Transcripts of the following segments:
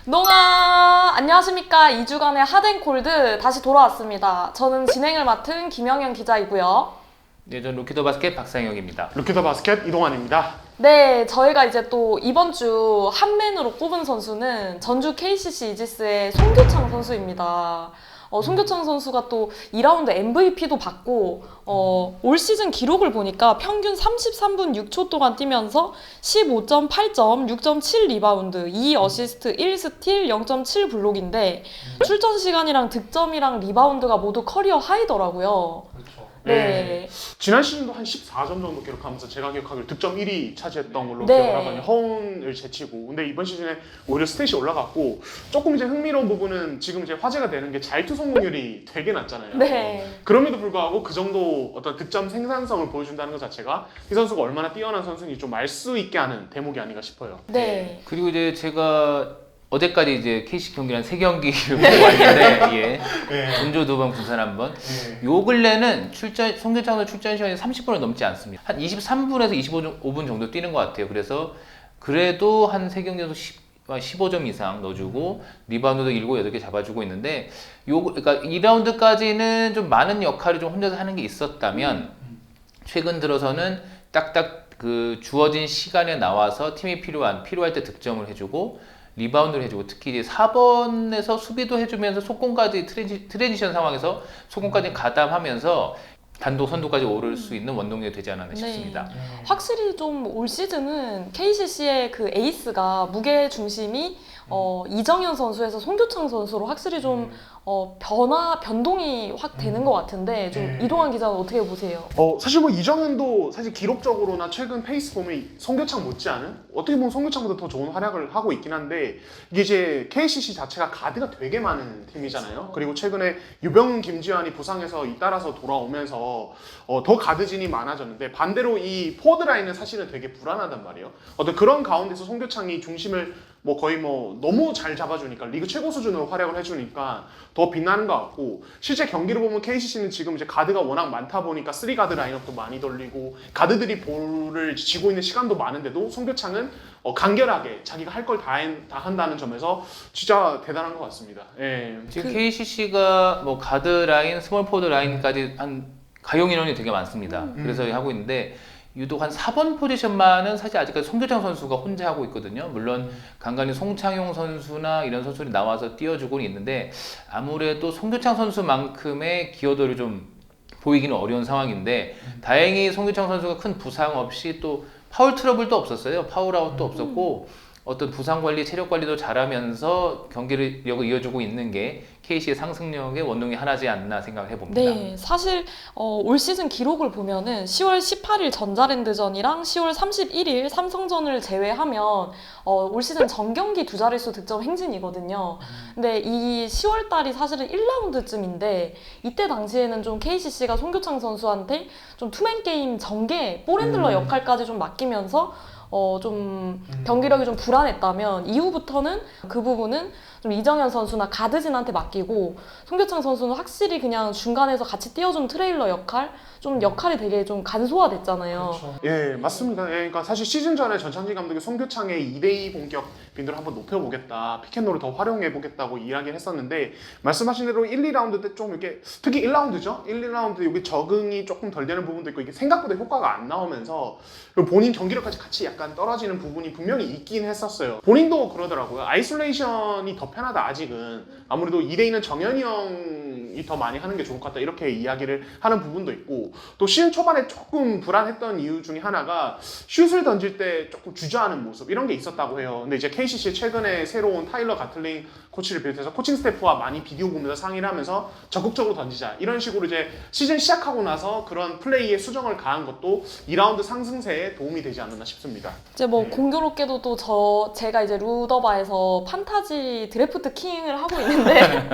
농아 안녕하십니까. 2주간의 핫앤콜드 다시 돌아왔습니다. 저는 진행을 맡은 김영현 기자이고요. 네, 전 루키더 바스켓 박상혁입니다. 루키더 바스켓 이동환입니다. 네, 저희가 이제 또 이번 주 한맨으로 꼽은 선수는 전주 KCC 이지스의 송교창 선수입니다. 송교창 선수가 또 2라운드 MVP도 받고 올 시즌 기록을 보니까 평균 33분 6초 동안 뛰면서 15.8점, 6.7 리바운드, 2 어시스트, 1 스틸, 0.7 블록인데 출전 시간이랑 득점이랑 리바운드가 모두 커리어 하이더라고요. 그렇죠. 네. 지난 시즌도 한 14점 정도 기록하면서 제가 기억하기로 득점 1위 차지했던 걸로 네. 기억을 하거든요. 허운을 제치고. 근데 이번 시즌에 오히려 스탯이 올라갔고 조금 이제 흥미로운 부분은 지금 이제 화제가 되는 게 자유투 성공률이 되게 낮잖아요. 네. 그럼에도 불구하고 그 정도 어떤 득점 생산성을 보여준다는 것 자체가 이 선수가 얼마나 뛰어난 선수인지 좀 알 수 있게 하는 대목이 아닌가 싶어요. 네. 그리고 이제 제가 어제까지 이제 KC 경기를 한 3경기를 보고 왔는데, 예. 네. 전주 2번, 부산 1번. 네. 요 근래는 송교창 선수 출전 시간이 30분을 넘지 않습니다. 한 23분에서 25분 정도 뛰는 것 같아요. 그래서 그래도 한 3경기에서 15점 이상 넣어주고 리바운드도 7, 8개 잡아주고 있는데 그러니까 2라운드까지는 좀 많은 역할을 좀 혼자서 하는 게 있었다면 최근 들어서는 딱딱 그 주어진 시간에 나와서 팀이 필요할 때 득점을 해주고 리바운드를 해주고 특히 이제 4번에서 수비도 해주면서 속공까지 트랜지션 상황에서 속공까지 가담하면서 단독 선두까지 오를 수 있는 원동력이 되지 않았나 싶습니다. 확실히 좀 올 시즌은 KCC의 그 에이스가 무게 중심이 이정현 선수에서 송교창 선수로 확실히 좀 변동이 확 되는 것 같은데 좀 이동환 기자는 어떻게 보세요? 사실 뭐 이정현도 사실 기록적으로나 최근 페이스 보면 송교창 못지않은 어떻게 보면 송교창보다 더 좋은 활약을 하고 있긴 한데 이게 이제 KCC 자체가 가드가 되게 많은 팀이잖아요. 그리고 최근에 유병훈, 김지환이 부상해서 잇따라서 돌아오면서 더 가드진이 많아졌는데 반대로 이 포워드 라인은 사실은 되게 불안하단 말이에요. 어떤 그런 가운데서 송교창이 중심을 거의 너무 잘 잡아주니까 리그 최고 수준으로 활약을 해주니까 더 빛나는 것 같고 실제 경기를 보면 KCC는 지금 이제 가드가 워낙 많다 보니까 3가드 라인업도 많이 돌리고 가드들이 볼을 지고 있는 시간도 많은데도 송교창은 간결하게 자기가 할 걸 다 한다는 점에서 진짜 대단한 것 같습니다. 예. 지금 KCC가 뭐 가드 라인, 스몰 포드 라인까지 한 가용 인원이 되게 많습니다. 그래서 하고 있는데 유독 한 4번 포지션만은 사실 아직까지 송교창 선수가 혼자 하고 있거든요. 물론 간간히 송창용 선수나 이런 선수들이 나와서 띄워주고는 있는데 아무래도 송교창 선수만큼의 기여도를 좀 보이기는 어려운 상황인데 다행히 송교창 선수가 큰 부상 없이 또 파울 트러블도 없었어요. 파울아웃도 없었고 어떤 부상 관리, 체력 관리도 잘하면서 경기력을 이어주고 있는 게 KC의 상승력의 원동이 하나지 않나 생각을 해봅니다. 네, 사실 올 시즌 기록을 보면은 10월 18일 전자랜드전이랑 10월 31일 삼성전을 제외하면 올 시즌 전 경기 두 자릿수 득점 행진이거든요. 근데 이 10월 달이 사실은 1라운드쯤인데 이때 당시에는 좀 KCC가 송교창 선수한테 좀 투맨 게임 전개 볼핸들러 역할까지 좀 맡기면서 좀 경기력이 좀 불안했다면 이후부터는 그 부분은 좀 이정현 선수나 가드진한테 맡기고 송교창 선수는 확실히 그냥 중간에서 같이 띄워준 트레일러 역할 좀 역할이 되게 좀 간소화됐잖아요. 그렇죠. 예, 맞습니다. 예, 그러니까 사실 시즌 전에 전창진 감독이 송교창의 2대2 공격 빈도를 한번 높여보겠다, 피켓롤을 더 활용해보겠다고 이야기를 했었는데 말씀하신 대로 1, 2라운드 때 좀 이렇게 특히 1라운드죠. 1, 2라운드 여기 적응이 조금 덜 되는 부분도 있고 이게 생각보다 효과가 안 나오면서 본인 경기력까지 같이 약간 떨어지는 부분이 분명히 있긴 했었어요. 본인도 그러더라고요. 아이솔레이션이 더 편하다 아직은. 아무래도 2대2는 정현이 형이 더 많이 하는 게 좋을 것 같다 이렇게 이야기를 하는 부분도 있고 또 시즌 초반에 조금 불안했던 이유 중에 하나가 슛을 던질 때 조금 주저하는 모습 이런 게 있었다고 해요. 근데 이제 KCC 최근에 새로운 타일러 가틀링 코치를 비롯해서 코칭 스태프와 많이 비디오 보면서 상의를 하면서 적극적으로 던지자 이런 식으로 이제 시즌 시작하고 나서 그런 플레이에 수정을 가한 것도 2라운드 상승세에 도움이 되지 않았나 싶습니다. 이제 공교롭게도 또 제가 이제 루더바에서 판타지 드래프트 킹을 하고 있는데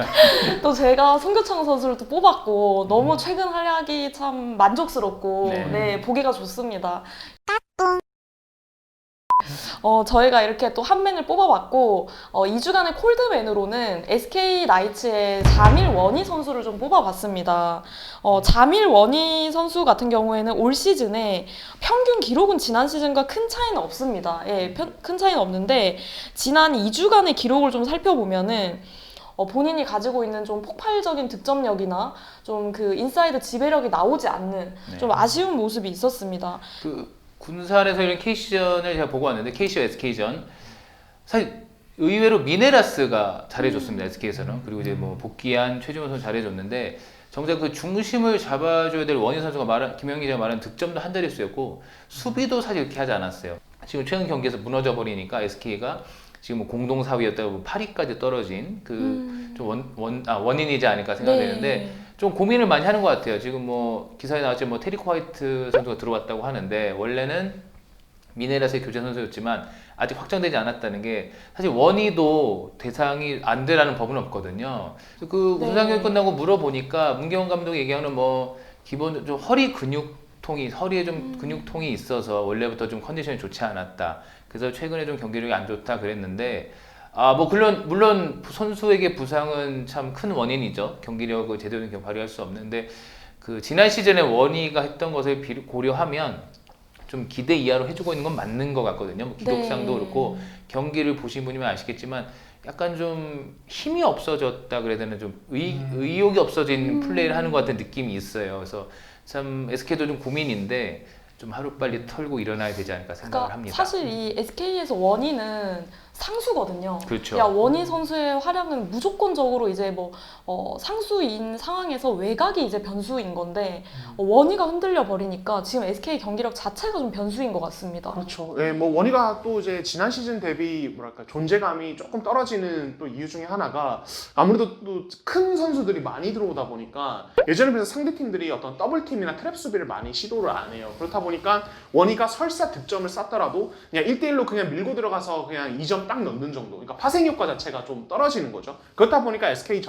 또 제가 송교창 선수를 또 뽑았고 너무 최근 활약이 참 만족스럽고 네, 보기가 좋습니다. 저희가 이렇게 또 한 맨을 뽑아봤고 2주간의 콜드맨으로는 SK 나이츠의 자밀 원희 선수를 좀 뽑아봤습니다. 자밀 원희 선수 같은 경우에는 올 시즌에 평균 기록은 지난 시즌과 큰 차이는 없습니다. 예, 큰 차이는 없는데 지난 2주간의 기록을 좀 살펴보면은 본인이 가지고 있는 좀 폭발적인 득점력이나 좀 그 인사이드 지배력이 나오지 않는 네. 좀 아쉬운 모습이 있었습니다. 그 군산에서 이런 KC전을 제가 보고 왔는데 KC와 SK전 사실 의외로 미네라스가 잘해줬습니다. SK에서는. 그리고 이제 뭐 복귀한 최지훈 선수 잘해줬는데 정작 그 중심을 잡아줘야 될 원희 선수가 김영기 기자가 말한 득점도 한 자릿수였고 수비도 사실 그렇게 하지 않았어요. 지금 최근 경기에서 무너져 버리니까 SK가 지금 뭐 공동 4위였다가 8위까지 떨어진 좀 원인이지 않을까 생각되는데 네. 좀 고민을 많이 하는 것 같아요. 지금 뭐 기사에 나왔지만 뭐 테리코 화이트 선수가 들어왔다고 하는데 원래는 미네라스의 교체 선수였지만 아직 확정되지 않았다는 게 사실 원희도 대상이 안 되라는 법은 없거든요. 그 네. 우승 경기 끝나고 물어보니까 문경원 감독이 얘기하는 뭐 기본 좀 허리에 좀 근육통이 있어서 원래부터 좀 컨디션이 좋지 않았다. 그래서 최근에 좀 경기력이 안 좋다 그랬는데 뭐 물론 선수에게 부상은 참 큰 원인이죠. 경기력을 제대로 된 발휘할 수 없는데 그 지난 시즌에 원희가 했던 것을 고려하면 좀 기대 이하로 해주고 있는 건 맞는 것 같거든요. 뭐 기록상도 네. 그렇고 경기를 보신 분이면 아시겠지만 약간 좀 힘이 없어졌다 그래야 되나 좀 의욕이 없어진 플레이를 하는 것 같은 느낌이 있어요. 그래서 참 SK도 좀 고민인데 좀 하루빨리 털고 일어나야 되지 않을까 생각을 그러니까 합니다. 사실 이 SK에서 원희는 상수거든요. 그렇죠. 야, 원희 선수의 활약은 무조건적으로 이제 뭐 상수인 상황에서 외곽이 이제 변수인 건데 원희가 흔들려 버리니까 지금 SK 경기력 자체가 좀 변수인 것 같습니다. 그렇죠. 예, 뭐 원희가 또 이제 지난 시즌 대비 뭐랄까 존재감이 조금 떨어지는 또 이유 중에 하나가 아무래도 또 큰 선수들이 많이 들어오다 보니까 예전에 비해서 상대 팀들이 어떤 더블 팀이나 트랩 수비를 많이 시도를 안 해요. 그렇다 보니까 원희가 설사 득점을 쌌더라도 그냥 1대1로 그냥 밀고 들어가서 그냥 2점 딱 넣는 정도. 그러니까 파생 효과 자체가 좀 떨어지는 거죠. 그렇다 보니까 SK의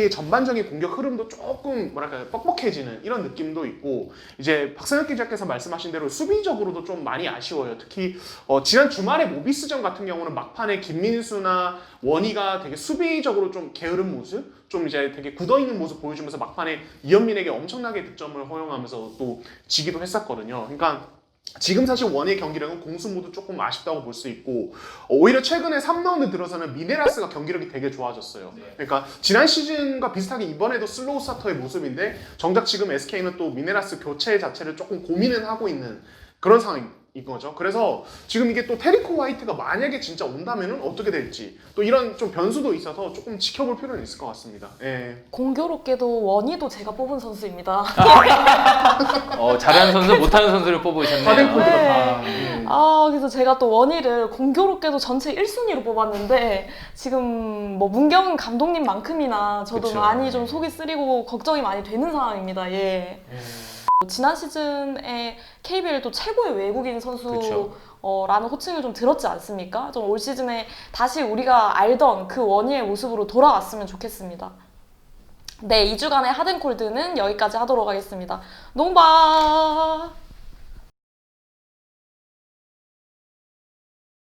전반적인 공격 흐름도 조금 뭐랄까 뻑뻑해지는 이런 느낌도 있고 이제 박선혁 기자께서 말씀하신 대로 수비적으로도 좀 많이 아쉬워요. 특히 지난 주말에 모비스전 같은 경우는 막판에 김민수나 원희가 되게 수비적으로 좀 게으른 모습, 좀 이제 되게 굳어있는 모습 보여주면서 막판에 이현민에게 엄청나게 득점을 허용하면서 또 지기도 했었거든요. 그러니까 지금 사실 원희의 경기력은 공수 모두 조금 아쉽다고 볼 수 있고 오히려 최근에 3라운드 들어서는 미네라스가 경기력이 되게 좋아졌어요. 그러니까 지난 시즌과 비슷하게 이번에도 슬로우 스타터의 모습인데 정작 지금 SK는 또 미네라스 교체 자체를 조금 고민은 하고 있는 그런 상황인 거죠. 그래서 지금 이게 또 테리코 화이트가 만약에 진짜 온다면은 어떻게 될지 또 이런 좀 변수도 있어서 조금 지켜볼 필요는 있을 것 같습니다. 예. 공교롭게도 원희도 제가 뽑은 선수입니다. 잘하는 선수, 못하는 선수를 뽑으셨네요. 다른 코드가 네. 다. 그래서 제가 또 원희를 공교롭게도 전체 1순위로 뽑았는데 지금 뭐 문경은 감독님만큼이나 저도 그쵸. 많이 좀 속이 쓰리고 걱정이 많이 되는 상황입니다. 예. 지난 시즌에 KBL도 최고의 외국인 선수라는 호칭을 좀 들었지 않습니까? 좀 올 시즌에 다시 우리가 알던 그 원희의 모습으로 돌아왔으면 좋겠습니다. 네, 2주간의 하든콜드는 여기까지 하도록 하겠습니다. 농바!